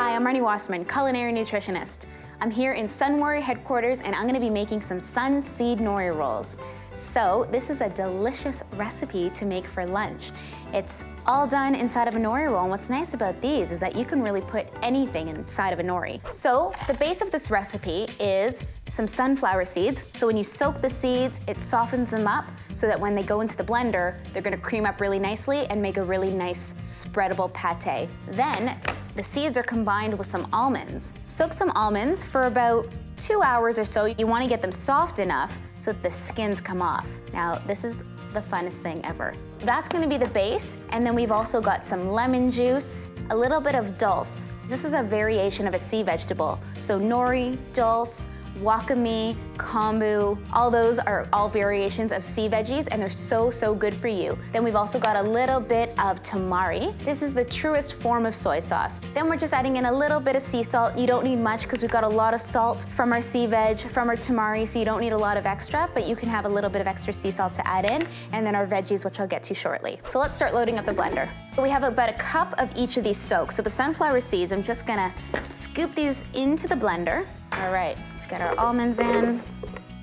Hi, I'm Marni Wasserman, culinary nutritionist. I'm here in Sunwarrior headquarters and I'm gonna be making some sun seed nori rolls. So this is a delicious recipe to make for lunch. It's all done inside of a nori roll, and what's nice about these is that you can really put anything inside of a nori. So the base of this recipe is some sunflower seeds. So when you soak the seeds, it softens them up so that when they go into the blender, they're gonna cream up really nicely and make a really nice spreadable pate. Then the seeds are combined with some almonds. Soak some almonds for about 2 hours or so. You wanna get them soft enough so that the skins come off. Now, this is the funnest thing ever. That's gonna be the base, and then we've also got some lemon juice, a little bit of dulse. This is a variation of a sea vegetable. So nori, dulse, wakame, kombu, all those are all variations of sea veggies, and they're so good for you. Then we've also got a little bit of tamari. This is the truest form of soy sauce. Then we're just adding in a little bit of sea salt. You don't need much because we've got a lot of salt from our sea veg, from our tamari, so you don't need a lot of extra, but you can have a little bit of extra sea salt to add in, and then our veggies, which I'll get to shortly. So let's start loading up the blender. We have about a cup of each of these soaks. So the sunflower seeds, I'm just gonna scoop these into the blender. All right, let's get our almonds in,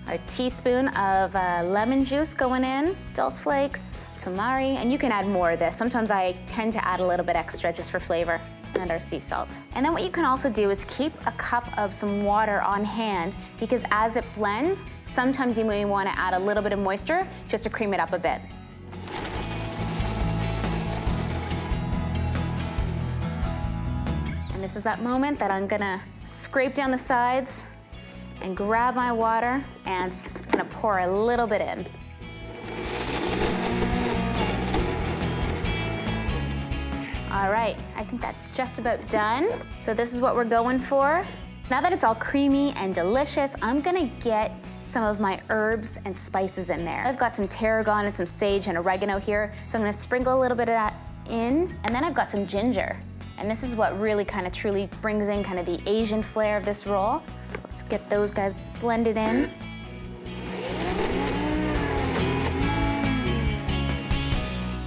our teaspoon of lemon juice going in, dulse flakes, tamari, and you can add more of this. Sometimes I tend to add a little bit extra just for flavor, and our sea salt. And then what you can also do is keep a cup of some water on hand, because as it blends, sometimes you may wanna add a little bit of moisture just to cream it up a bit. And this is that moment that I'm gonna scrape down the sides and grab my water and just gonna pour a little bit in. All right, I think that's just about done. So this is what we're going for. Now that it's all creamy and delicious, I'm gonna get some of my herbs and spices in there. I've got some tarragon and some sage and oregano here, so I'm gonna sprinkle a little bit of that in, and then I've got some ginger. And this is what really kind of truly brings in kind of the Asian flair of this roll. So let's get those guys blended in.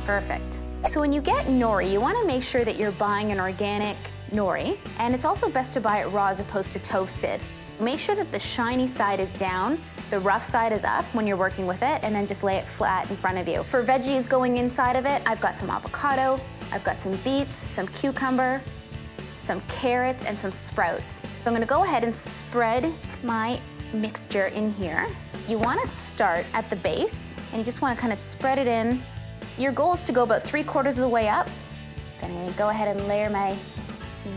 Perfect. So when you get nori, you want to make sure that you're buying an organic nori, and it's also best to buy it raw as opposed to toasted. Make sure that the shiny side is down, the rough side is up when you're working with it, and then just lay it flat in front of you. For veggies going inside of it, I've got some avocado, I've got some beets, some cucumber, some carrots, and some sprouts. So I'm gonna go ahead and spread my mixture in here. You wanna start at the base, and you just wanna kind of spread it in. Your goal is to go about 3/4 of the way up. I'm gonna go ahead and layer my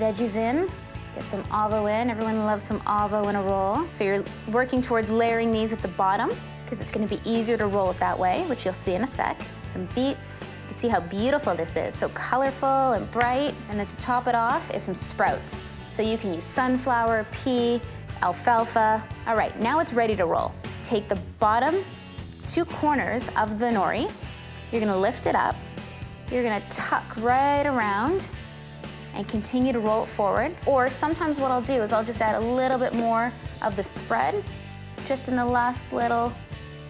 veggies in. Get some avo in. Everyone loves some avo in a roll. So you're working towards layering these at the bottom because it's gonna be easier to roll it that way, which you'll see in a sec. Some beets. You can see how beautiful this is. So colorful and bright. And then to top it off is some sprouts. So you can use sunflower, pea, alfalfa. All right, now it's ready to roll. Take the bottom 2 corners of the nori. You're gonna lift it up. You're gonna tuck right around and continue to roll it forward. Or sometimes what I'll do is I'll just add a little bit more of the spread just in the last little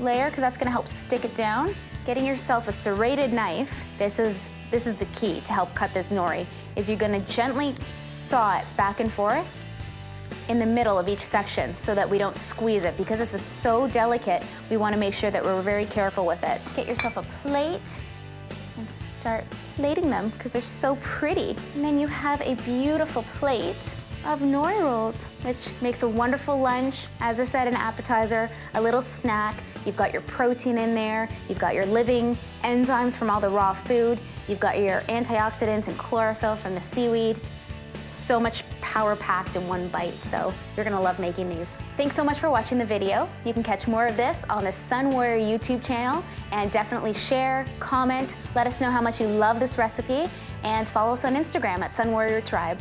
layer, because that's gonna help stick it down. Getting yourself a serrated knife, this is the key to help cut this nori, is you're gonna gently saw it back and forth in the middle of each section so that we don't squeeze it. Because this is so delicate, we wanna make sure that we're very careful with it. Get yourself a plate and start plating them because they're so pretty. And then you have a beautiful plate of nori rolls, which makes a wonderful lunch. As I said, an appetizer, a little snack. You've got your protein in there. You've got your living enzymes from all the raw food. You've got your antioxidants and chlorophyll from the seaweed. So much power packed in one bite, so you're gonna love making these. Thanks so much for watching the video. You can catch more of this on the Sunwarrior YouTube channel, and definitely share, comment, let us know how much you love this recipe, and follow us on Instagram at Sunwarrior Tribe.